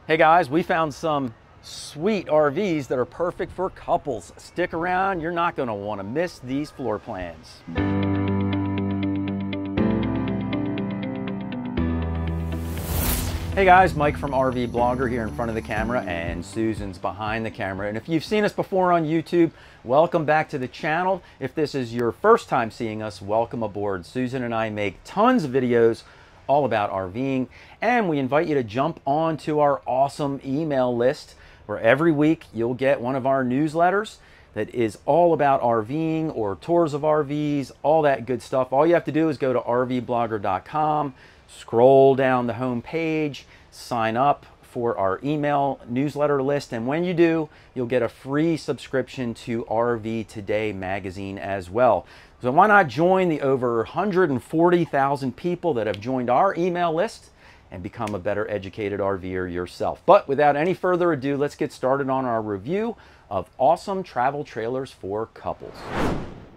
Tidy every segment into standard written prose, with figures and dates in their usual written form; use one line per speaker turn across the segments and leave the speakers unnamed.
Hey guys, we found some sweet RVs that are perfect for couples. Stick around, you're not going to want to miss these floor plans. Hey guys, Mike from RVBlogger here in front of the camera, and Susan's behind the camera. And if you've seen us before on YouTube, welcome back to the channel. If this is your first time seeing us, welcome aboard. Susan and I make tons of videos all about RVing, and we invite you to jump onto our awesome email list where every week you'll get one of our newsletters that is all about RVing or tours of RVs, all that good stuff. All you have to do is go to rvblogger.com, scroll down the home page, sign up for our email newsletter list, and when you do, you'll get a free subscription to RV Today magazine as well. So why not join the over 140,000 people that have joined our email list and become a better educated RVer yourself. But without any further ado, let's get started on our review of awesome travel trailers for couples.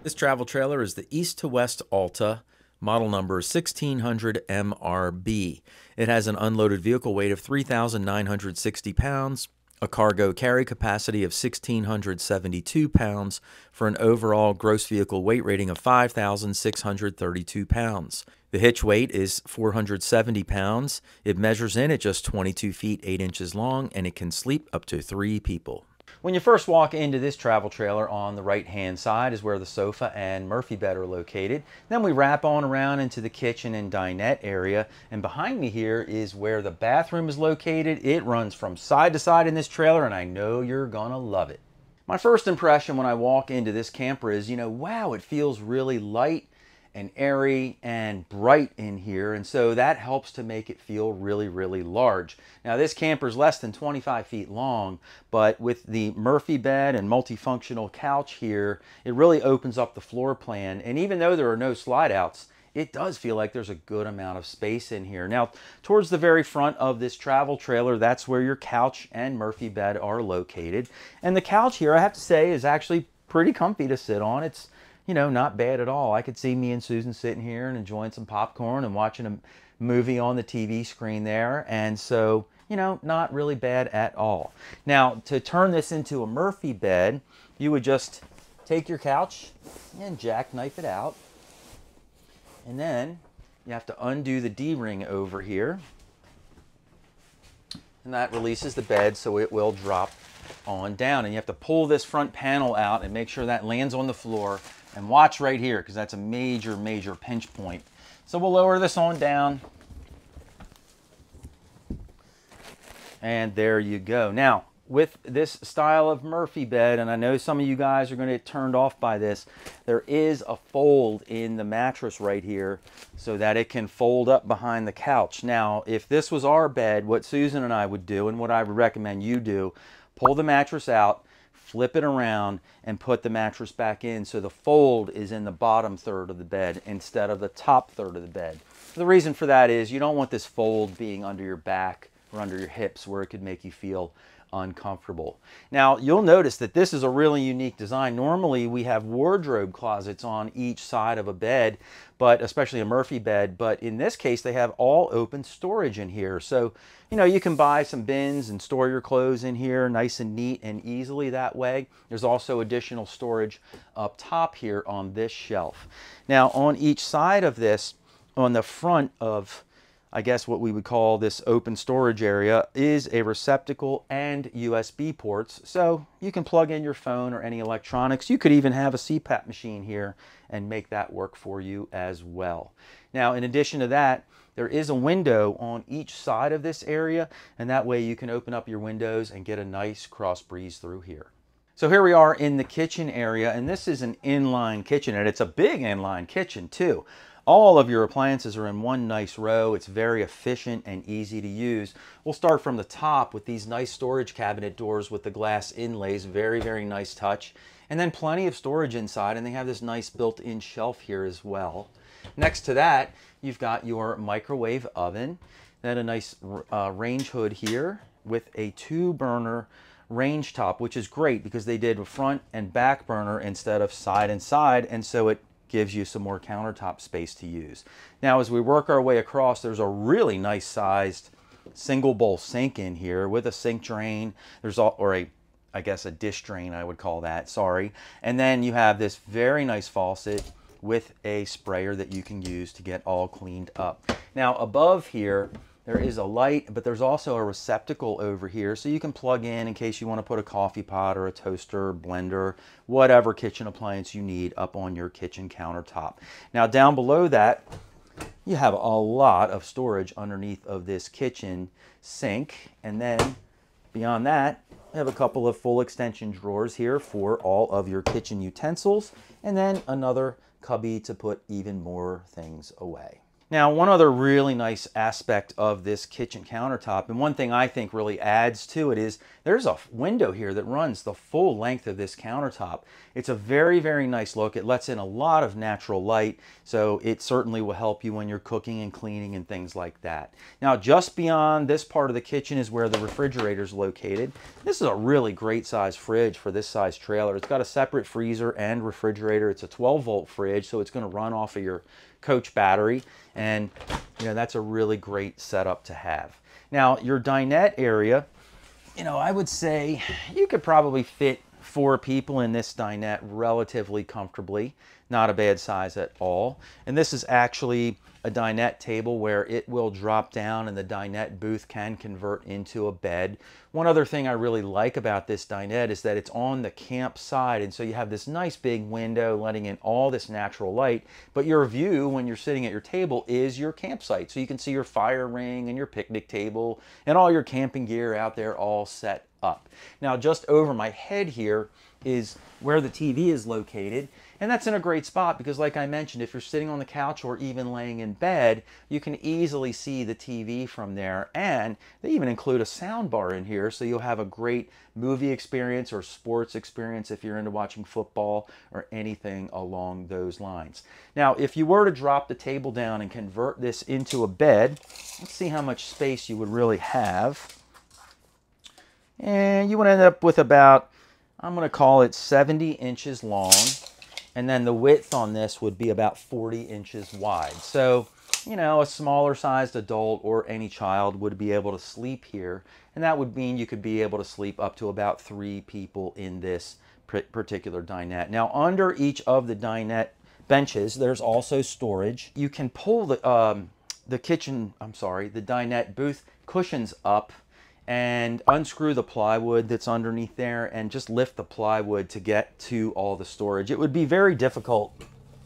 This travel trailer is the East to West Alta, model number 1600 MRB. It has an unloaded vehicle weight of 3,960 pounds, a cargo carry capacity of 1,672 pounds for an overall gross vehicle weight rating of 5,632 pounds. The hitch weight is 470 pounds. It measures in at just 22 feet 8 inches long, and it can sleep up to 3 people. When you first walk into this travel trailer, on the right hand side is where the sofa and Murphy bed are located. Then we wrap on around into the kitchen and dinette area, and behind me here is where the bathroom is located. It runs from side to side in this trailer, and I know you're gonna love it. My first impression when I walk into this camper is, wow, it feels really light and airy and bright in here, and so that helps to make it feel really, really large. Now this camper is less than 25 feet long, but with the Murphy bed and multifunctional couch here, it really opens up the floor plan, and even though there are no slide outs, it does feel like there's a good amount of space in here. Now, towards the very front of this travel trailer, that's where your couch and Murphy bed are located. And the couch here, I have to say, is actually pretty comfy to sit on. It's not bad at all. I could see me and Susan sitting here and enjoying some popcorn and watching a movie on the TV screen there. And so, not really bad at all. Now, to turn this into a Murphy bed, you would just take your couch and jackknife it out. And then you have to undo the D-ring over here. And that releases the bed so it will drop on down. And you have to pull this front panel out and make sure that lands on the floor. And watch right here, because that's a major, major pinch point. So we'll lower this on down. And there you go. Now, with this style of Murphy bed, and I know some of you guys are going to get turned off by this, there is a fold in the mattress right here so that it can fold up behind the couch. Now, if this was our bed, what Susan and I would do, and what I would recommend you do, pull the mattress out, flip it around, and put the mattress back in so the fold is in the bottom third of the bed instead of the top third of the bed. The reason for that is you don't want this fold being under your back or under your hips where it could make you feel uncomfortable. Now, you'll notice that this is a really unique design. Normally, we have wardrobe closets on each side of a bed, but especially a Murphy bed, but in this case, they have all open storage in here. So, you can buy some bins and store your clothes in here nice and neat and easily that way. There's also additional storage up top here on this shelf. Now, on each side of this, on the front of I guess what we would call this open storage area, is a receptacle and USB ports, so you can plug in your phone or any electronics. You could even have a CPAP machine here and make that work for you as well. Now, in addition to that, there is a window on each side of this area, and that way you can open up your windows and get a nice cross breeze through here. So here we are in the kitchen area, and this is an inline kitchen, and it's a big inline kitchen too. All of your appliances are in one nice row. It's very efficient and easy to use. We'll start from the top with these nice storage cabinet doors with the glass inlays. Very, very nice touch. And then plenty of storage inside, and they have this nice built-in shelf here as well. Next to that, you've got your microwave oven. Then a nice range hood here with a 2-burner range top, which is great because they did a front and back burner instead of side and side, and so it gives you some more countertop space to use. Now, as we work our way across, there's a really nice sized single bowl sink in here with a sink drain. There's I guess a dish drain, I would call that, sorry. And then you have this very nice faucet with a sprayer that you can use to get all cleaned up. Now above here, there is a light, but there's also a receptacle over here so you can plug in case you want to put a coffee pot or a toaster, blender, whatever kitchen appliance you need up on your kitchen countertop. Now down below that, you have a lot of storage underneath of this kitchen sink. And then beyond that, you have a couple of full extension drawers here for all of your kitchen utensils, and then another cubby to put even more things away. Now, one other really nice aspect of this kitchen countertop, and one thing I think really adds to it, is there's a window here that runs the full length of this countertop. It's a very, very nice look. It lets in a lot of natural light, so it certainly will help you when you're cooking and cleaning and things like that. Now, just beyond this part of the kitchen is where the refrigerator is located. This is a really great size fridge for this size trailer. It's got a separate freezer and refrigerator. It's a 12-volt fridge, so it's going to run off of your coach battery, and that's a really great setup to have. Now your dinette area, I would say you could probably fit 4 people in this dinette relatively comfortably. Not a bad size at all. And this is actually a dinette table where it will drop down and the dinette booth can convert into a bed. One other thing I really like about this dinette is that it's on the camp side, and so you have this nice big window letting in all this natural light, but your view when you're sitting at your table is your campsite. So you can see your fire ring and your picnic table and all your camping gear out there all set up. Now just over my head here is where the TV is located, and that's in a great spot because, like I mentioned, if you're sitting on the couch or even laying in bed, you can easily see the TV from there. And they even include a sound bar in here, so you'll have a great movie experience or sports experience if you're into watching football or anything along those lines. Now, if you were to drop the table down and convert this into a bed, let's see how much space you would really have. And you would end up with about, I'm going to call it 70 inches long. And then the width on this would be about 40 inches wide. So, a smaller sized adult or any child would be able to sleep here. And that would mean you could be able to sleep up to about 3 people in this particular dinette. Now, under each of the dinette benches, there's also storage. You can pull the dinette booth cushions up and unscrew the plywood that's underneath there and just lift the plywood to get to all the storage. It would be very difficult,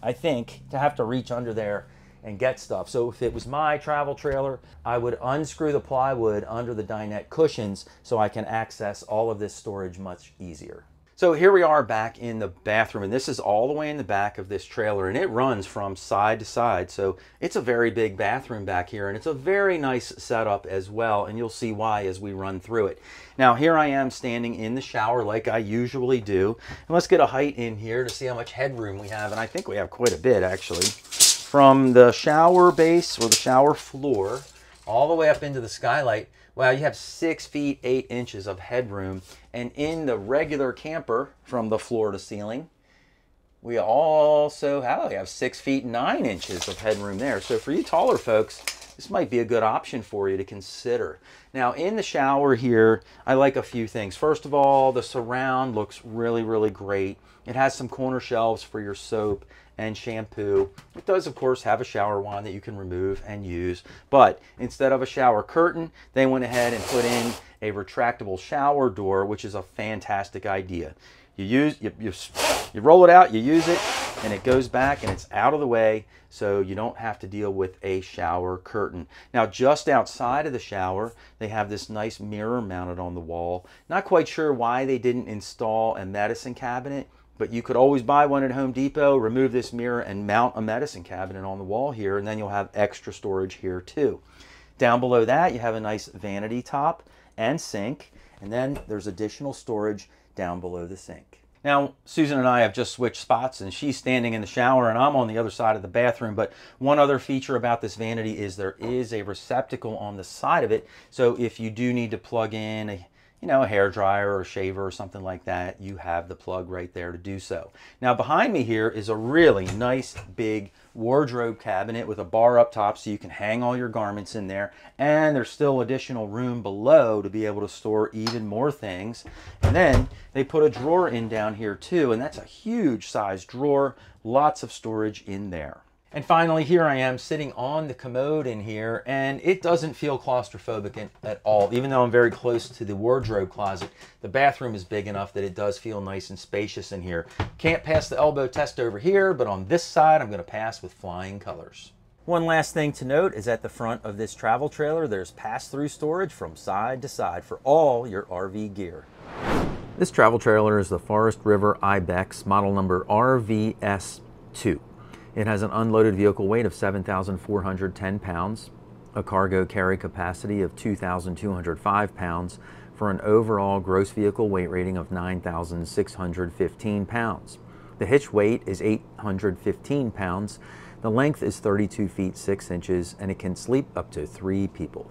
I think, to have to reach under there and get stuff. So if it was my travel trailer, I would unscrew the plywood under the dinette cushions so I can access all of this storage much easier. So here we are back in the bathroom, and this is all the way in the back of this trailer, and it runs from side to side. So it's a very big bathroom back here, and it's a very nice setup as well, and you'll see why as we run through it. Now here I am standing in the shower like I usually do, and let's get a height in here to see how much headroom we have, and I think we have quite a bit actually. From the shower base or the shower floor all the way up into the skylight, wow, you have 6 feet 8 inches of headroom. And in the regular camper, from the floor to ceiling, we also have 6 feet 9 inches of headroom there. So for you taller folks, this might be a good option for you to consider. Now in the shower here, I like a few things. First of all, the surround looks really, really great. It has some corner shelves for your soap and shampoo. It does, of course, have a shower wand that you can remove and use, but instead of a shower curtain, they went ahead and put in a retractable shower door, which is a fantastic idea. You roll it out, you use it, and it goes back and it's out of the way, so you don't have to deal with a shower curtain. Now, just outside of the shower, they have this nice mirror mounted on the wall. Not quite sure why they didn't install a medicine cabinet, but you could always buy one at Home Depot, remove this mirror, and mount a medicine cabinet on the wall here, and then you'll have extra storage here too. Down below that, you have a nice vanity top and sink, and then there's additional storage down below the sink. Now, Susan and I have just switched spots, and she's standing in the shower and I'm on the other side of the bathroom, but one other feature about this vanity is there is a receptacle on the side of it, so if you do need to plug in you know, a hair dryer or a shaver or something like that, you have the plug right there to do so. Now behind me here is a really nice big wardrobe cabinet with a bar up top so you can hang all your garments in there, and there's still additional room below to be able to store even more things. And then they put a drawer in down here too, and that's a huge size drawer, lots of storage in there. And finally, here I am sitting on the commode in here, and it doesn't feel claustrophobic at all. Even though I'm very close to the wardrobe closet, the bathroom is big enough that it does feel nice and spacious in here. Can't pass the elbow test over here, but on this side, I'm gonna pass with flying colors. One last thing to note is at the front of this travel trailer, there's pass-through storage from side to side for all your RV gear. This travel trailer is the Forest River Ibex, model number RVS2. It has an unloaded vehicle weight of 7,410 pounds, a cargo carry capacity of 2,205 pounds, for an overall gross vehicle weight rating of 9,615 pounds. The hitch weight is 815 pounds, the length is 32 feet 6 inches, and it can sleep up to 3 people.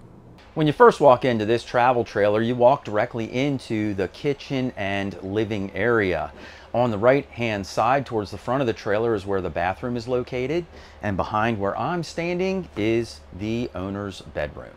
When you first walk into this travel trailer, you walk directly into the kitchen and living area. On the right-hand side towards the front of the trailer is where the bathroom is located, and behind where I'm standing is the owner's bedroom.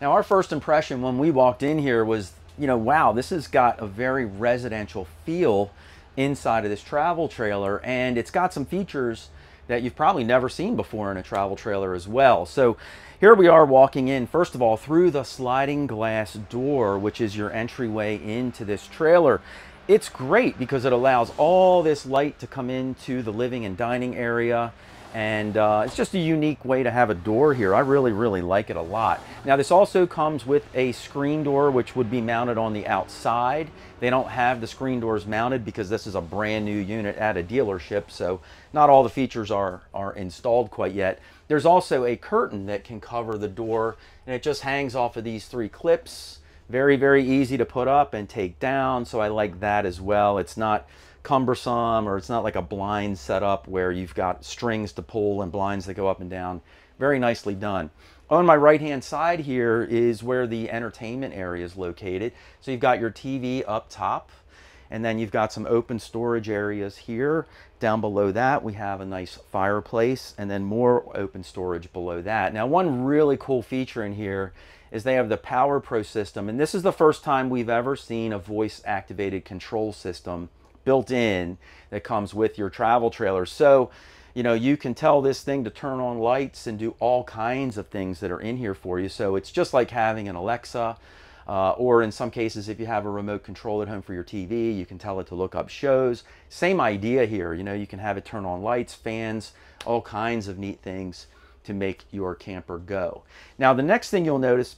Now, our first impression when we walked in here was, you know, wow, this has got a very residential feel inside of this travel trailer, and it's got some features that you've probably never seen before in a travel trailer as well. So here we are walking in, first of all, through the sliding glass door, which is your entryway into this trailer. It's great because it allows all this light to come into the living and dining area, and it's just a unique way to have a door here. I really like it a lot. Now, this also comes with a screen door which would be mounted on the outside. They don't have the screen doors mounted because this is a brand new unit at a dealership, so not all the features are installed quite yet. There's also a curtain that can cover the door, and it just hangs off of these 3 clips. Very easy to put up and take down, so I like that as well. It's not cumbersome, or it's not like a blind setup where you've got strings to pull and blinds that go up and down. Very nicely done. On my right-hand side here is where the entertainment area is located. So you've got your TV up top, and then you've got some open storage areas here. Down below that, we have a nice fireplace, and then more open storage below that. Now, one really cool feature in here is they have the Power Pro system, and this is the first time we've ever seen a voice-activated control system built in that comes with your travel trailer. So, you know, you can tell this thing to turn on lights and do all kinds of things that are in here for you. So it's just like having an Alexa, or in some cases, if you have a remote control at home for your TV, you can tell it to look up shows. Same idea here. You know, you can have it turn on lights, fans, all kinds of neat things to make your camper go. Now, the next thing you'll notice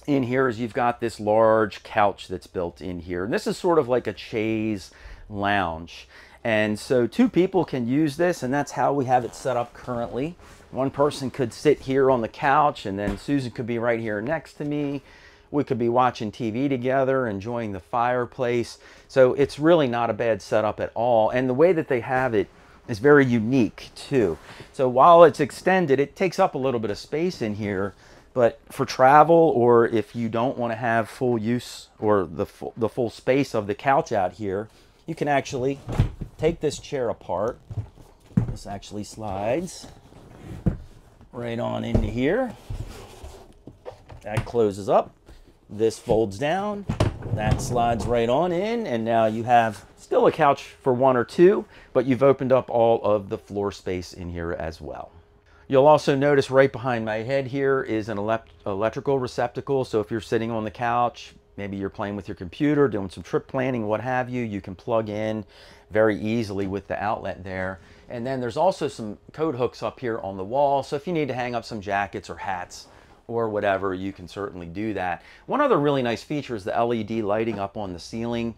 in here is you've got this large couch that's built in here. And this is sort of like a chaise lounge. And so 2 people can use this, and that's how we have it set up currently. One person could sit here on the couch, and then Susan could be right here next to me. We could be watching TV together, enjoying the fireplace. So it's really not a bad setup at all. And the way that they have it is very unique too. So while it's extended, it takes up a little bit of space in here, but for travel, or if you don't want to have full use or the full space of the couch out here, you can actually take this chair apart. This actually slides right on into here. That closes up. This folds down. That slides right on in, and now you have still a couch for 1 or 2, but you've opened up all of the floor space in here as well. You'll also notice right behind my head here is an electrical receptacle. So if you're sitting on the couch, maybe you're playing with your computer, doing some trip planning, what have you, you can plug in very easily with the outlet there. And then there's also some coat hooks up here on the wall. So if you need to hang up some jackets or hats or whatever, you can certainly do that. One other really nice feature is the LED lighting up on the ceiling.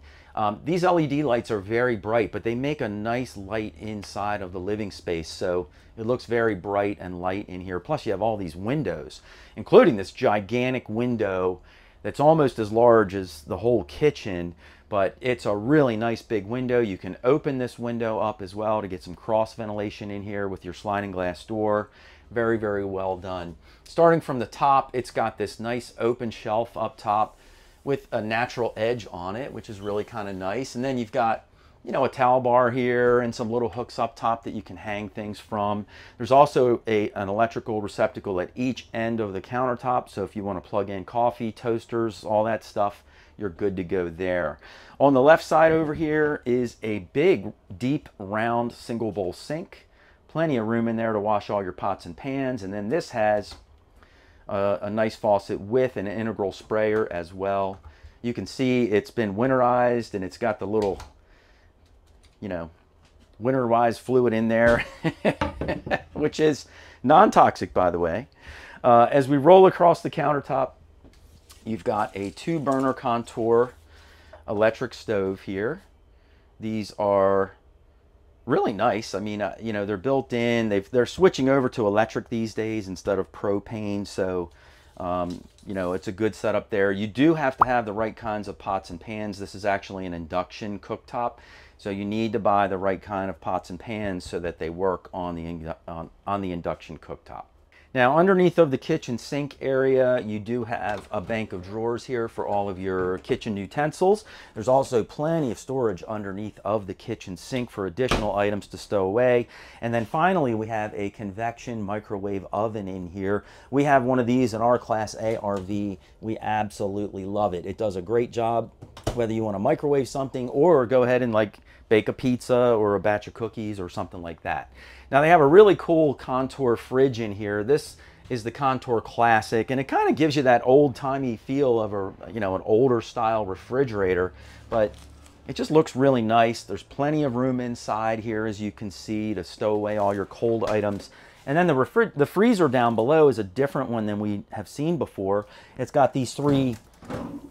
These LED lights are very bright, but they make a nice light inside of the living space. So it looks very bright and light in here. Plus you have all these windows, including this gigantic window that's almost as large as the whole kitchen, but it's a really nice big window. You can open this window up as well to get some cross ventilation in here with your sliding glass door. Very well done. Starting from the top, it's got this nice open shelf up top with a natural edge on it, which is really kind of nice. And then you've got, you know, a towel bar here and some little hooks up top that you can hang things from. There's also an electrical receptacle at each end of the countertop. So if you want to plug in coffee, toasters, all that stuff, you're good to go there. On the left side over here is a big, deep, round single bowl sink. Plenty of room in there to wash all your pots and pans. And then this has a nice faucet with an integral sprayer as well. You can see it's been winterized and it's got the little, you know, winterized fluid in there, which is non-toxic, by the way. As we roll across the countertop, you've got a 2-burner Contour electric stove here. These are really nice. I mean, you know, they're built in. They're switching over to electric these days instead of propane. So, you know, it's a good setup there. You do have to have the right kinds of pots and pans. This is actually an induction cooktop. So you need to buy the right kind of pots and pans so that they work on the induction cooktop. Now, underneath of the kitchen sink area, you do have a bank of drawers here for all of your kitchen utensils. There's also plenty of storage underneath of the kitchen sink for additional items to stow away. And then finally, we have a convection microwave oven in here. We have one of these in our Class A RV. We absolutely love it. It does a great job, whether you want to microwave something or go ahead and like bake a pizza or a batch of cookies or something like that. Now they have a really cool Contour fridge in here. This is the Contour Classic, and it kind of gives you that old-timey feel of a, you know, an older style refrigerator, but it just looks really nice. There's plenty of room inside here, as you can see, to stow away all your cold items. And then the freezer down below is a different one than we have seen before. It's got these 3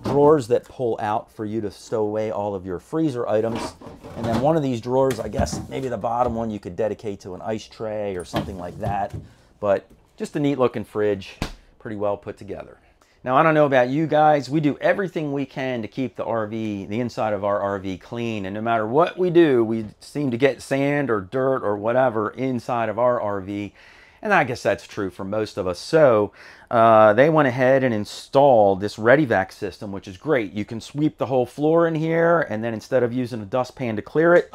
drawers that pull out for you to stow away all of your freezer items. And then one of these drawers, I guess maybe the bottom one, you could dedicate to an ice tray or something like that. But just a neat looking fridge, pretty well put together. Now, I don't know about you guys, we do everything we can to keep the RV, the inside of our RV clean. And no matter what we do, we seem to get sand or dirt or whatever inside of our RV. And I guess that's true for most of us. So they went ahead and installed this ReadyVac system, which is great. You can sweep the whole floor in here, and then instead of using a dustpan to clear it,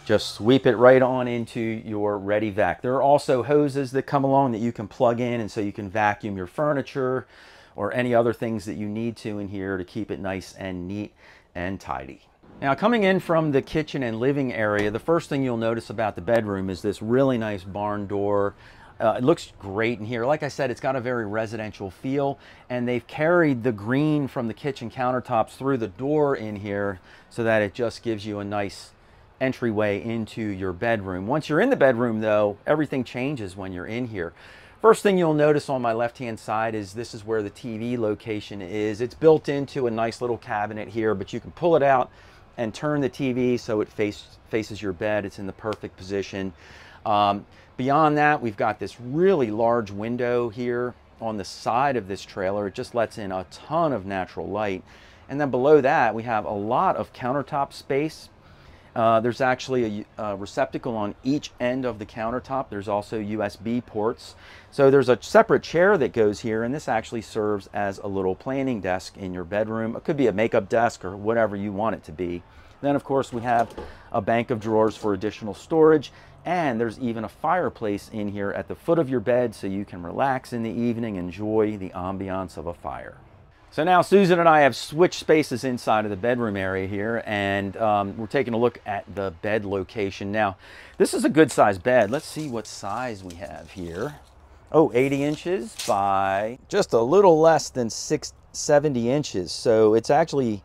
just sweep it right on into your ReadyVac. There are also hoses that come along that you can plug in, and so you can vacuum your furniture or any other things that you need to in here to keep it nice and neat and tidy. Now, coming in from the kitchen and living area, the first thing you'll notice about the bedroom is this really nice barn door. It looks great in here. Like I said, it's got a very residential feel, and they've carried the green from the kitchen countertops through the door in here so that it just gives you a nice entryway into your bedroom. Once you're in the bedroom, though, everything changes when you're in here. First thing you'll notice on my left-hand side is this is where the TV location is. It's built into a nice little cabinet here, but you can pull it out and turn the TV so it faces your bed. It's in the perfect position. Beyond that, we've got this really large window here on the side of this trailer. It just lets in a ton of natural light. And then below that, we have a lot of countertop space. There's actually a receptacle on each end of the countertop. There's also USB ports. So there's a separate chair that goes here, and this actually serves as a little planning desk in your bedroom. It could be a makeup desk or whatever you want it to be. Then, of course, we have a bank of drawers for additional storage, and there's even a fireplace in here at the foot of your bed so you can relax in the evening, enjoy the ambiance of a fire. So now Susan and I have switched spaces inside of the bedroom area here, and we're taking a look at the bed location. Now, this is a good size bed. Let's see what size we have here. Oh, 80 inches by just a little less than 70 inches. So it's actually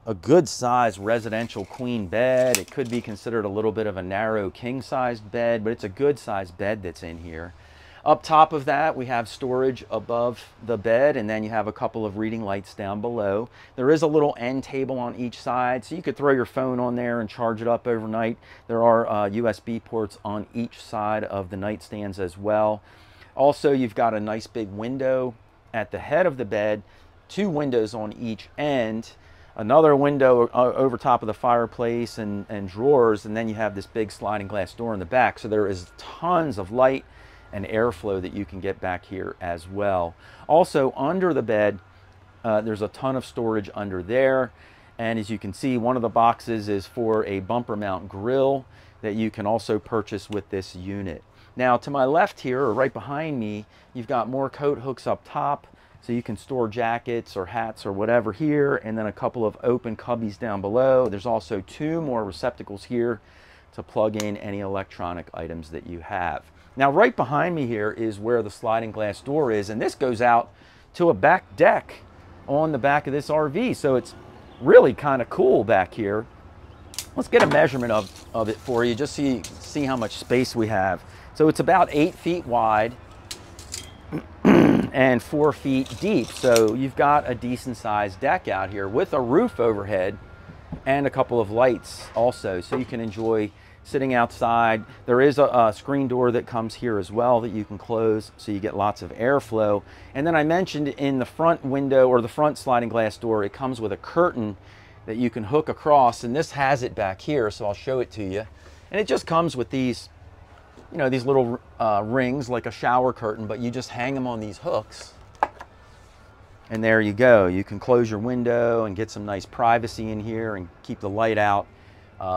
a good size residential queen bed. It could be considered a little bit of a narrow king-sized bed, but it's a good sized bed that's in here. Up top of that, we have storage above the bed, and then you have a couple of reading lights down below. There is a little end table on each side, so you could throw your phone on there and charge it up overnight. There are USB ports on each side of the nightstands as well. Also, you've got a nice big window at the head of the bed, 2 windows on each end, another window over top of the fireplace and drawers, and then you have this big sliding glass door in the back. So there is tons of light and airflow that you can get back here as well. Also under the bed, there's a ton of storage under there. And as you can see, one of the boxes is for a bumper mount grill that you can also purchase with this unit. Now to my left here, or right behind me, you've got more coat hooks up top, so you can store jackets or hats or whatever here, and then a couple of open cubbies down below. There's also 2 more receptacles here to plug in any electronic items that you have. Now right behind me here is where the sliding glass door is, and this goes out to a back deck on the back of this RV, so it's really kind of cool back here. Let's get a measurement of it for you, just so you can see how much space we have. So it's about 8 feet wide and 4 feet deep. So you've got a decent sized deck out here with a roof overhead and a couple of lights also, so you can enjoy sitting outside. There is a screen door that comes here as well that you can close, so you get lots of airflow. And then I mentioned in the front window, or the front sliding glass door, it comes with a curtain that you can hook across, and this has it back here, so I'll show it to you. And it just comes with these, you know, these little rings like a shower curtain, but you just hang them on these hooks, and there you go. You can close your window and get some nice privacy in here and keep the light out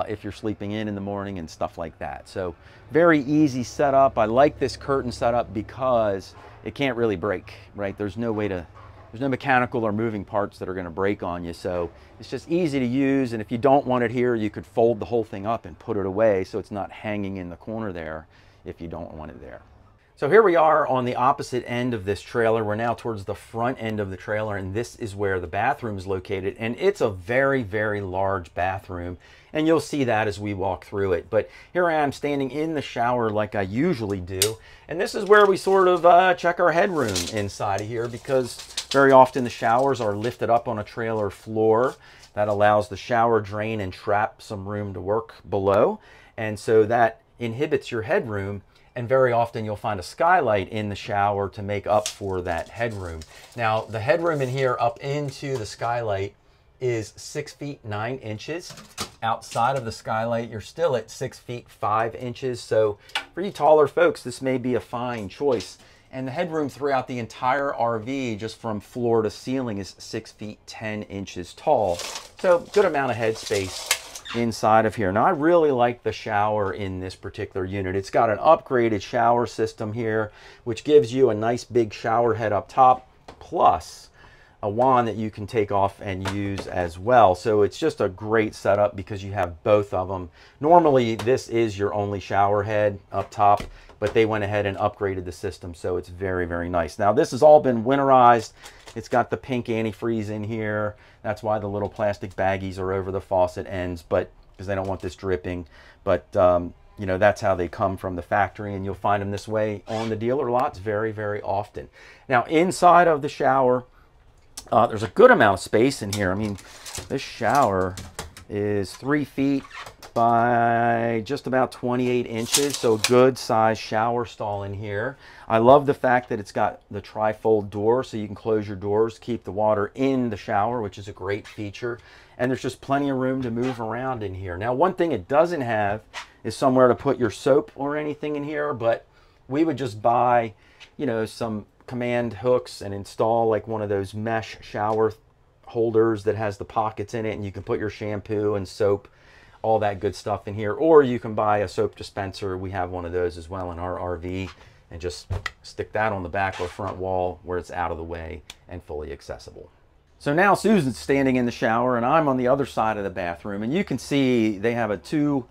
if you're sleeping in the morning and stuff like that. So very easy setup. I like this curtain setup because it can't really break, right? There's no mechanical or moving parts that are going to break on you, so it's just easy to use. And if you don't want it here, you could fold the whole thing up and put it away so it's not hanging in the corner there if you don't want it there. So here we are on the opposite end of this trailer. We're now towards the front end of the trailer, and this is where the bathroom is located. And it's a very, very large bathroom, and you'll see that as we walk through it. But here I am standing in the shower like I usually do. And this is where we sort of check our headroom inside of here, because very often the showers are lifted up on a trailer floor. That allows the shower drain and trap some room to work below. And so that inhibits your headroom. And very often you'll find a skylight in the shower to make up for that headroom. Now, the headroom in here up into the skylight is 6 feet 9 inches. Outside of the skylight, you're still at 6 feet 5 inches. So for you taller folks, this may be a fine choice. And the headroom throughout the entire RV, just from floor to ceiling, is 6 feet 10 inches tall. So good amount of headspace inside of here. Now I really like the shower in this particular unit. It's got an upgraded shower system here, which gives you a nice big shower head up top, plus a wand that you can take off and use as well. So it's just a great setup because you have both of them. Normally this is your only shower head up top, but they went ahead and upgraded the system, so it's very, very nice. Now this has all been winterized. It's got the pink antifreeze in here. That's why the little plastic baggies are over the faucet ends, but because they don't want this dripping. But you know, that's how they come from the factory, and you'll find them this way on the dealer lots very, very often. Now inside of the shower, there's a good amount of space in here. I mean, this shower is 3 feet by just about 28 inches, so good size shower stall in here. I love the fact that it's got the tri-fold door, so you can close your doors, keep the water in the shower, which is a great feature. And there's just plenty of room to move around in here. Now, one thing it doesn't have is somewhere to put your soap or anything in here, but we would just buy, you know, some command hooks and install like one of those mesh shower holders that has the pockets in it, and you can put your shampoo and soap, all that good stuff in here. Or you can buy a soap dispenser. We have one of those as well in our RV, and just stick that on the back or front wall where it's out of the way and fully accessible. So now Susan's standing in the shower and I'm on the other side of the bathroom, and you can see they have a 2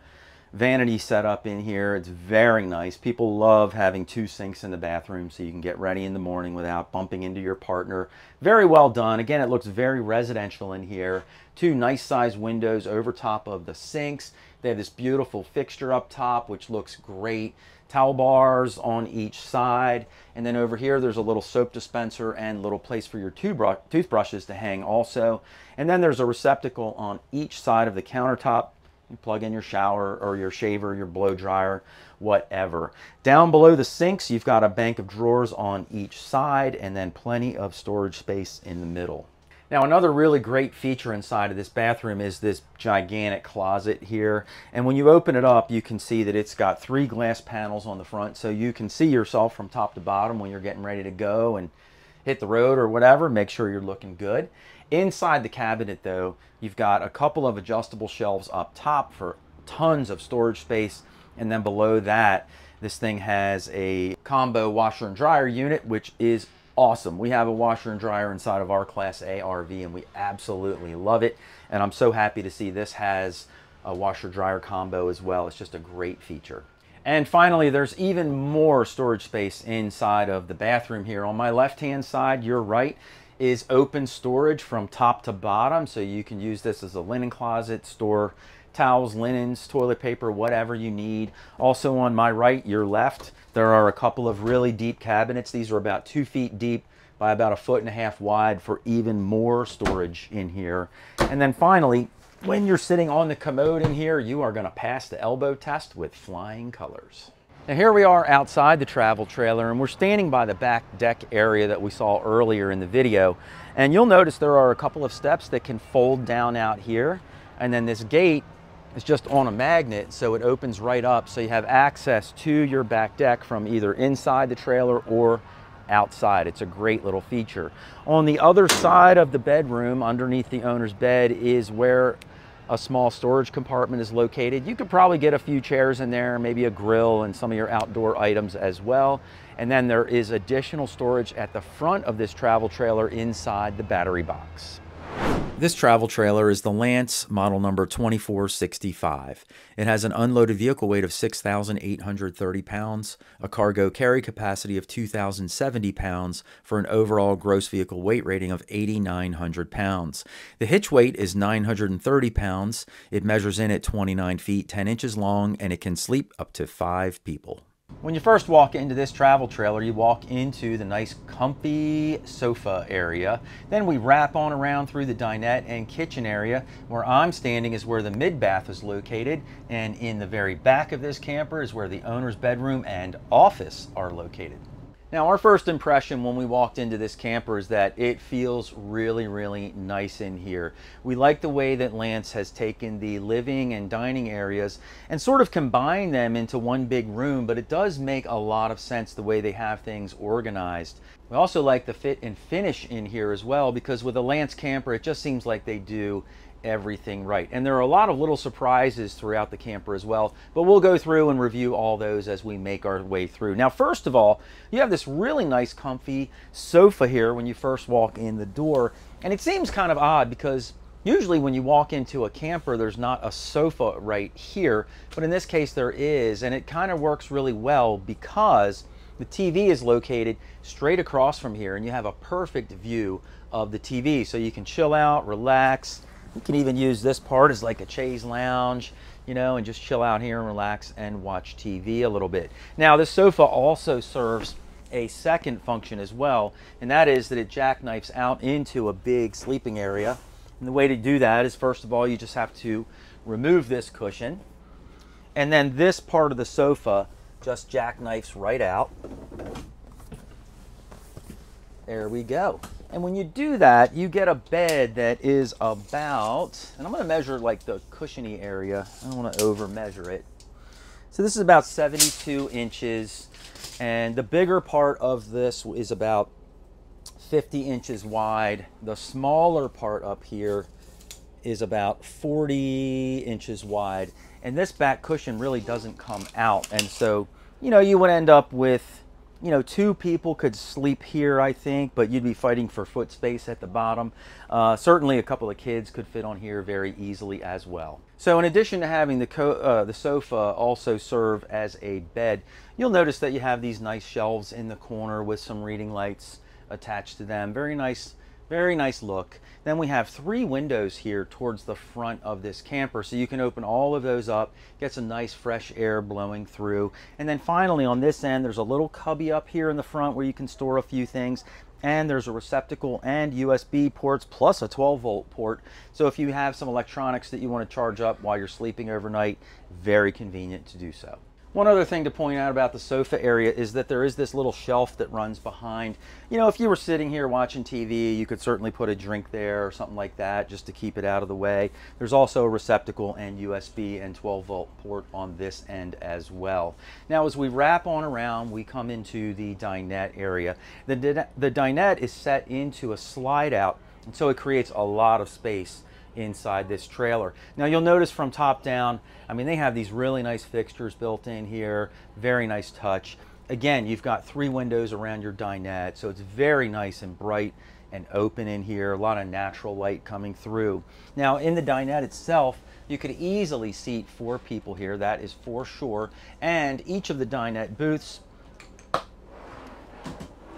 vanity setup in here. It's very nice. People love having 2 sinks in the bathroom so you can get ready in the morning without bumping into your partner. Very well done. Again, it looks very residential in here. 2 nice sized windows over top of the sinks. They have this beautiful fixture up top, which looks great. Towel bars on each side. And then over here, there's a little soap dispenser and little place for your toothbrushes to hang also. And then there's a receptacle on each side of the countertop. You plug in your shower or your shaver, your blow dryer, whatever. Down below the sinks, you've got a bank of drawers on each side, and then plenty of storage space in the middle. Now, another really great feature inside of this bathroom is this gigantic closet here. And when you open it up, you can see that it's got 3 glass panels on the front, so you can see yourself from top to bottom when you're getting ready to go and hit the road or whatever. Make sure you're looking good. Inside the cabinet, though, you've got a couple of adjustable shelves up top for tons of storage space. And then below that, this thing has a combo washer and dryer unit, which is awesome. We have a washer and dryer inside of our Class A RV, and we absolutely love it. And I'm so happy to see this has a washer dryer combo as well. It's just a great feature. And finally, there's even more storage space inside of the bathroom here. On my left-hand side, your right, is open storage from top to bottom. So you can use this as a linen closet, store towels, linens, toilet paper, whatever you need. Also on my right, your left, there are a couple of really deep cabinets. These are about 2 feet deep by about 1.5 feet wide for even more storage in here. And then finally, when you're sitting on the commode in here, you are going to pass the elbow test with flying colors. Now here we are outside the travel trailer, and we're standing by the back deck area that we saw earlier in the video. And you'll notice there are a couple of steps that can fold down out here. And then this gate is just on a magnet, so it opens right up, so you have access to your back deck from either inside the trailer or outside. It's a great little feature. On the other side of the bedroom, underneath the owner's bed, is where a small storage compartment is located. You could probably get a few chairs in there, maybe a grill and some of your outdoor items as well. And then there is additional storage at the front of this travel trailer inside the battery box. This travel trailer is the Lance model number 2465. It has an unloaded vehicle weight of 6,830 pounds, a cargo carry capacity of 2,070 pounds for an overall gross vehicle weight rating of 8,900 pounds. The hitch weight is 930 pounds. It measures in at 29 feet 10 inches long, and it can sleep up to 5 people. When you first walk into this travel trailer, you walk into the nice comfy sofa area. Then we wrap on around through the dinette and kitchen area. Where I'm standing is where the mid-bath is located, and in the very back of this camper is where the owner's bedroom and office are located. Now, our first impression when we walked into this camper is that it feels really, really nice in here. We like the way that Lance has taken the living and dining areas and sort of combined them into one big room, but it does make a lot of sense the way they have things organized. We also like the fit and finish in here as well, because with a Lance camper, it just seems like they do everything right. And there are a lot of little surprises throughout the camper as well, but we'll go through and review all those as we make our way through. Now, first of all, you have this really nice comfy sofa here when you first walk in the door, and it seems kind of odd because usually when you walk into a camper, there's not a sofa right here, but in this case there is, and it kind of works really well because the TV is located straight across from here, and you have a perfect view of the TV, so you can chill out, relax. You can even use this part as like a chaise lounge, you know, and just chill out here and relax and watch TV a little bit. Now, this sofa also serves a second function as well, and that is that it jackknifes out into a big sleeping area. And the way to do that is, first of all, you just have to remove this cushion, and then this part of the sofa just jackknifes right out. There we go. And when you do that, you get a bed that is about, and I'm going to measure like the cushiony area. I don't want to over measure it. So this is about 72 inches, and the bigger part of this is about 50 inches wide. The smaller part up here is about 40 inches wide, and this back cushion really doesn't come out. And so, you know, you would end up with, you know, 2 people could sleep here, I think, but you'd be fighting for foot space at the bottom. Certainly a couple of kids could fit on here very easily as well. So in addition to having the sofa also serve as a bed, you'll notice that you have these nice shelves in the corner with some reading lights attached to them. Very nice look. Then we have 3 windows here towards the front of this camper, so you can open all of those up, get some nice fresh air blowing through. And then finally on this end, there's a little cubby up here in the front where you can store a few things, and there's a receptacle and USB ports plus a 12-volt port. So if you have some electronics that you want to charge up while you're sleeping overnight, very convenient to do so. One other thing to point out about the sofa area is that there is this little shelf that runs behind. You know, if you were sitting here watching TV, you could certainly put a drink there or something like that just to keep it out of the way. There's also a receptacle and USB and 12-volt port on this end as well. Now, as we wrap on around, we come into the dinette area. The dinette is set into a slide out, and so it creates a lot of space inside this trailer. Now you'll notice from top down, I mean, they have these really nice fixtures built in here, very nice touch. Again, you've got 3 windows around your dinette, so it's very nice and bright and open in here, a lot of natural light coming through. Now in the dinette itself, you could easily seat 4 people here, that is for sure, and each of the dinette booths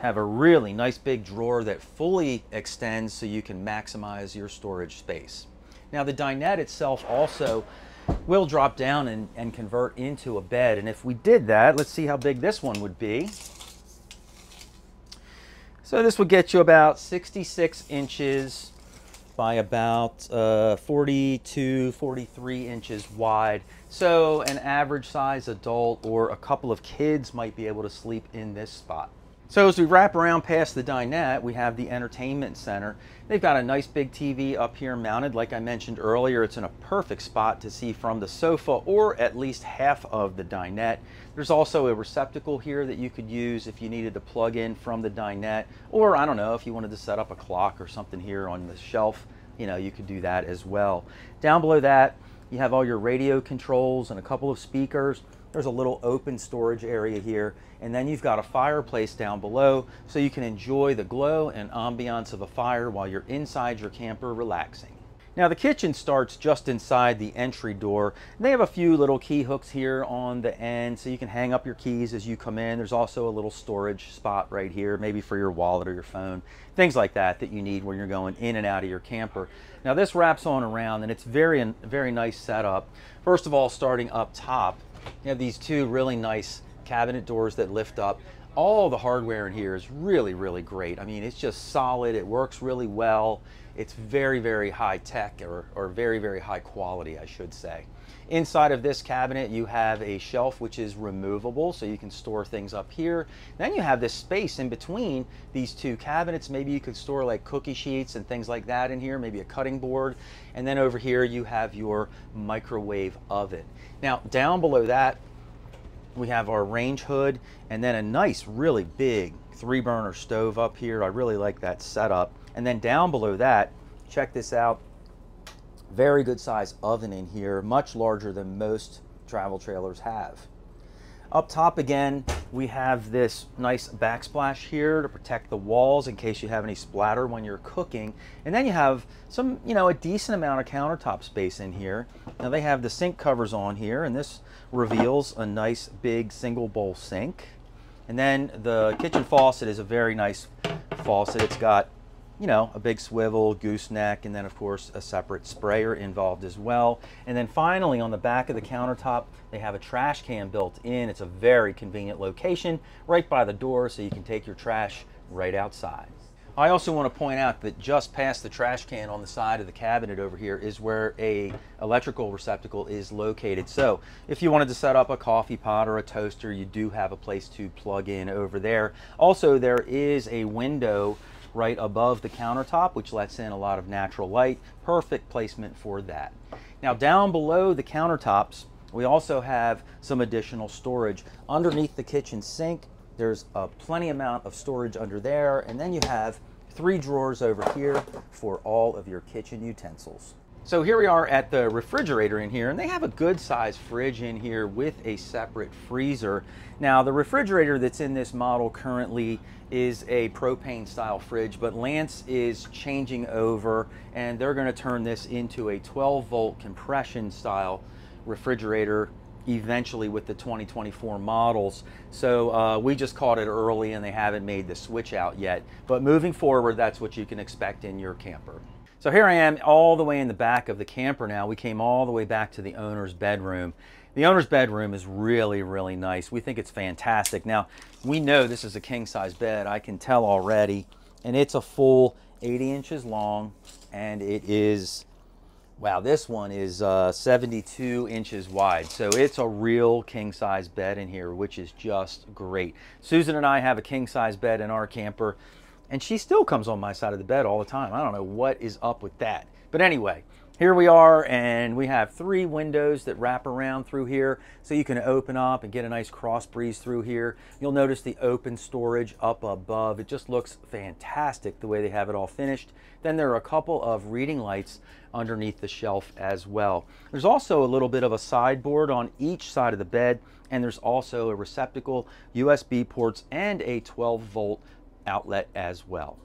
have a really nice big drawer that fully extends so you can maximize your storage space. Now the dinette itself also will drop down and convert into a bed, and if we did that, let's see how big this one would be. So this would get you about 66 inches by about 42, 43 inches wide. So an average size adult or a couple of kids might be able to sleep in this spot. So as we wrap around past the dinette, we have the entertainment center. They've got a nice big TV up here mounted. Like I mentioned earlier, it's in a perfect spot to see from the sofa or at least half of the dinette. There's also a receptacle here that you could use if you needed to plug in from the dinette, or I don't know, if you wanted to set up a clock or something here on the shelf, you know, you could do that as well. Down below that, you have all your radio controls and a couple of speakers. There's a little open storage area here, and then you've got a fireplace down below so you can enjoy the glow and ambiance of a fire while you're inside your camper relaxing. Now the kitchen starts just inside the entry door. They have a few little key hooks here on the end so you can hang up your keys as you come in. There's also a little storage spot right here, maybe for your wallet or your phone, things like that that you need when you're going in and out of your camper. Now this wraps on around, and it's very nice setup. First of all, starting up top, you have these 2 really nice cabinet doors that lift up. All the hardware in here is really great. I mean, it's just solid. It works really well. It's very high tech, or very high quality, I should say. Inside of this cabinet, you have a shelf which is removable, so you can store things up here. Then you have this space in between these 2 cabinets. Maybe you could store like cookie sheets and things like that in here, maybe a cutting board. And then over here, you have your microwave oven. Now, down below that, we have our range hood, and then a nice, really big 3-burner stove up here. I really like that setup. And then down below that, check this out. Very good size oven in here, much larger than most travel trailers have. Up top again, we have this nice backsplash here to protect the walls in case you have any splatter when you're cooking. And then you have some, you know, a decent amount of countertop space in here. Now they have the sink covers on here, and this reveals a nice big single bowl sink. And then the kitchen faucet is a very nice faucet. It's got, you know, a big swivel, gooseneck, and then of course a separate sprayer involved as well. And then finally on the back of the countertop, they have a trash can built in. It's a very convenient location right by the door, so you can take your trash right outside. I also want to point out that just past the trash can on the side of the cabinet over here is where a electrical receptacle is located. So if you wanted to set up a coffee pot or a toaster, you do have a place to plug in over there. Also, there is a window right above the countertop which lets in a lot of natural light. Perfect placement for that. Now down below the countertops, we also have some additional storage. Underneath the kitchen sink, there's a plenty amount of storage under there, and then you have 3 drawers over here for all of your kitchen utensils. So here we are at the refrigerator in here, and they have a good sized fridge in here with a separate freezer. Now the refrigerator that's in this model currently is a propane style fridge, but Lance is changing over and they're going to turn this into a 12-volt compression style refrigerator eventually with the 2024 models. So we just caught it early and they haven't made the switch out yet, but moving forward, that's what you can expect in your camper. So here I am all the way in the back of the camper now. We came all the way back to the owner's bedroom. The owner's bedroom is really nice. We think it's fantastic. Now, we know this is a king-size bed. I can tell already. And it's a full 80 inches long, and it is Wow, this one is 72 inches wide, so it's a real king-size bed in here, which is just great. Susan and I have a king-size bed in our camper, and she still comes on my side of the bed all the time. I don't know what is up with that. But anyway, here we are, and we have 3 windows that wrap around through here, so you can open up and get a nice cross breeze through here. You'll notice the open storage up above. It just looks fantastic the way they have it all finished. Then there are a couple of reading lights underneath the shelf as well. There's also a little bit of a sideboard on each side of the bed, and there's also a receptacle, USB ports, and a 12-volt outlet as well.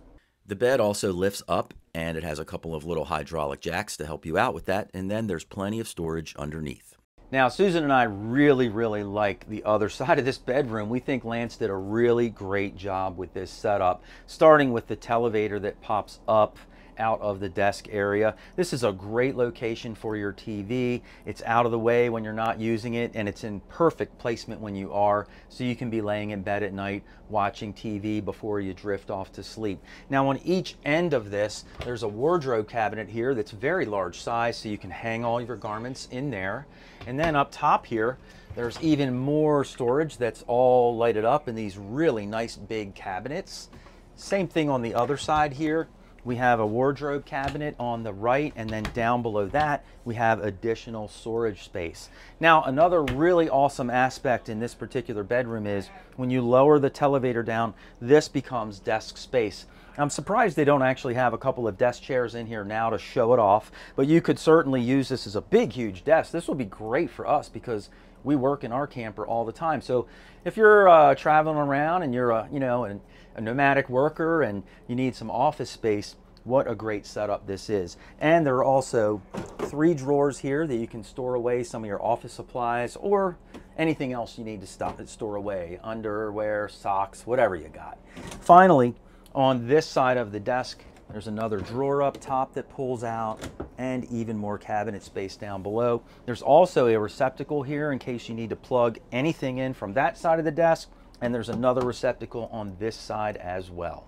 The bed also lifts up, and it has a couple of little hydraulic jacks to help you out with that, and then there's plenty of storage underneath. Now, Susan and I really like the other side of this bedroom. We think Lance did a really great job with this setup, starting with the televator that pops up out of the desk area. This is a great location for your TV. It's out of the way when you're not using it, and it's in perfect placement when you are, so you can be laying in bed at night watching TV before you drift off to sleep. Now, on each end of this, there's a wardrobe cabinet here that's very large size, so you can hang all your garments in there. And then up top here, there's even more storage that's all lighted up in these really nice big cabinets. Same thing on the other side here. We have a wardrobe cabinet on the right, and then down below that, we have additional storage space. Now, another really awesome aspect in this particular bedroom is when you lower the televator down, this becomes desk space. I'm surprised they don't actually have a couple of desk chairs in here now to show it off, but you could certainly use this as a big, huge desk. This will be great for us because we work in our camper all the time. So if you're traveling around and you're a nomadic worker and you need some office space, what a great setup this is. And there are also 3 drawers here that you can store away some of your office supplies or anything else you need to store away, underwear, socks, whatever you got. Finally, on this side of the desk, there's another drawer up top that pulls out, and even more cabinet space down below. There's also a receptacle here in case you need to plug anything in from that side of the desk, and there's another receptacle on this side as well.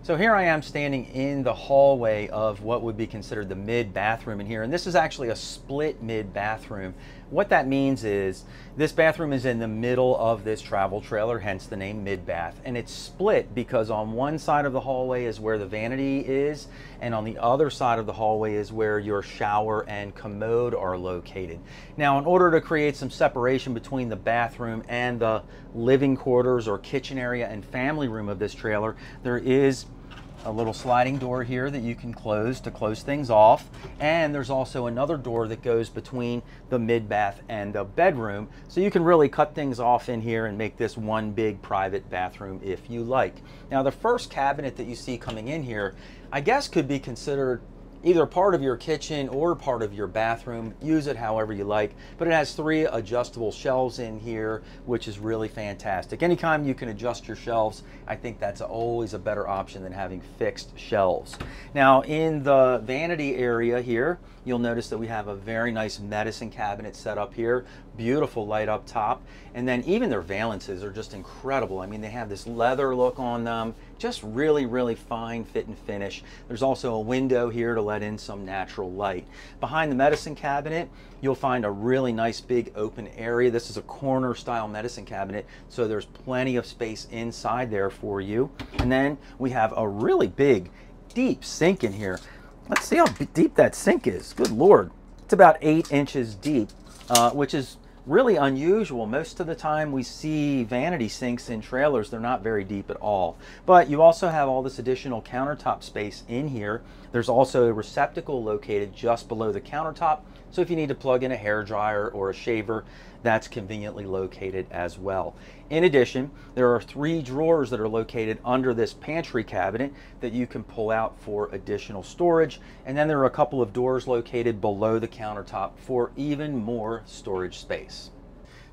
So here I am standing in the hallway of what would be considered the mid bathroom in here, and this is actually a split mid bathroom. What that means is this bathroom is in the middle of this travel trailer, hence the name mid bath, and it's split because on one side of the hallway is where the vanity is, and on the other side of the hallway is where your shower and commode are located. Now, in order to create some separation between the bathroom and the living quarters or kitchen area and family room of this trailer, there is a little sliding door here that you can close to close things off, and there's also another door that goes between the mid bath and the bedroom, so you can really cut things off in here and make this one big private bathroom if you like. Now, the first cabinet that you see coming in here, I guess could be considered either part of your kitchen or part of your bathroom. Use it however you like, but it has 3 adjustable shelves in here, which is really fantastic. Anytime you can adjust your shelves, I think that's always a better option than having fixed shelves. Now, in the vanity area here, you'll notice that we have a very nice medicine cabinet set up here, beautiful light up top, and then even their valances are just incredible. I mean, they have this leather look on them, just really fine fit and finish. There's also a window here to let in some natural light. Behind the medicine cabinet, you'll find a really nice big open area. This is a corner style medicine cabinet, so there's plenty of space inside there for you. And then we have a really big, deep sink in here. Let's see how deep that sink is. Good Lord. It's about 8 inches deep, which is really unusual. Most of the time we see vanity sinks in trailers, they're not very deep at all. But you also have all this additional countertop space in here. There's also a receptacle located just below the countertop, so if you need to plug in a hairdryer or a shaver, that's conveniently located as well. In addition, there are 3 drawers that are located under this pantry cabinet that you can pull out for additional storage, and then there are a couple of doors located below the countertop for even more storage space.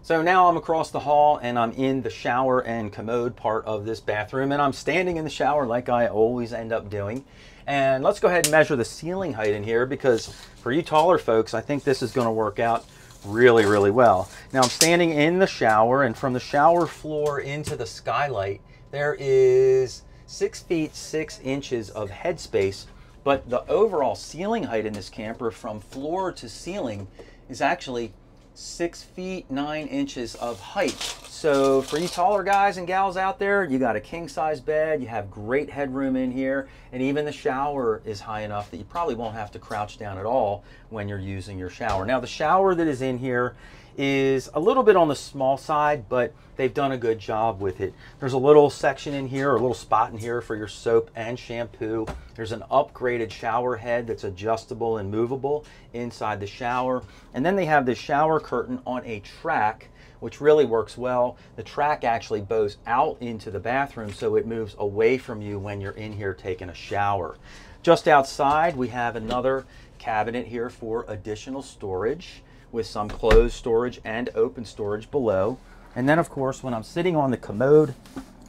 So now I'm across the hall and I'm in the shower and commode part of this bathroom, and I'm standing in the shower like I always end up doing. And let's go ahead and measure the ceiling height in here, because for you taller folks, I think this is going to work out really well. Now I'm standing in the shower, and from the shower floor into the skylight, there is 6 feet 6 inches of headspace But the overall ceiling height in this camper from floor to ceiling is actually 6 feet 9 inches of height. So for you taller guys and gals out there, you got a king size bed, you have great headroom in here, and even the shower is high enough that you probably won't have to crouch down at all when you're using your shower. Now the shower that is in here is a little bit on the small side, but they've done a good job with it. There's a little section in here, or a little spot in here for your soap and shampoo. There's an upgraded shower head that's adjustable and movable inside the shower. And then they have this shower curtain on a track, which really works well. The track actually bows out into the bathroom, so it moves away from you when you're in here taking a shower. Just outside, we have another cabinet here for additional storage, with some closed storage and open storage below. And then of course, when I'm sitting on the commode,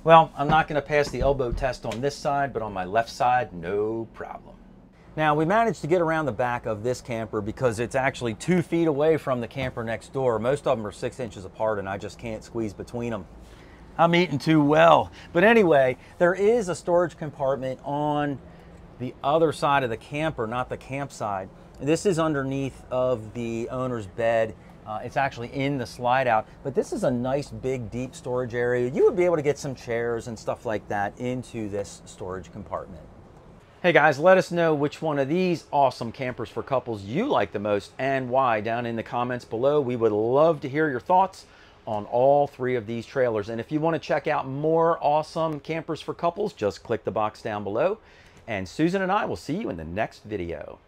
well, I'm not going to pass the elbow test on this side, but on my left side, no problem. Now we managed to get around the back of this camper because it's actually 2 feet away from the camper next door. Most of them are 6 inches apart and I just can't squeeze between them. I'm eating too well. But anyway, there is a storage compartment on the other side of the camper, not the camp side. This is underneath of the owner's bed. It's actually in the slide out, but this is a nice big deep storage area. You would be able to get some chairs and stuff like that into this storage compartment. Hey guys, let us know which one of these awesome campers for couples you like the most and why down in the comments below. We would love to hear your thoughts on all 3 of these trailers. And if you want to check out more awesome campers for couples, just click the box down below. And Susan and I will see you in the next video.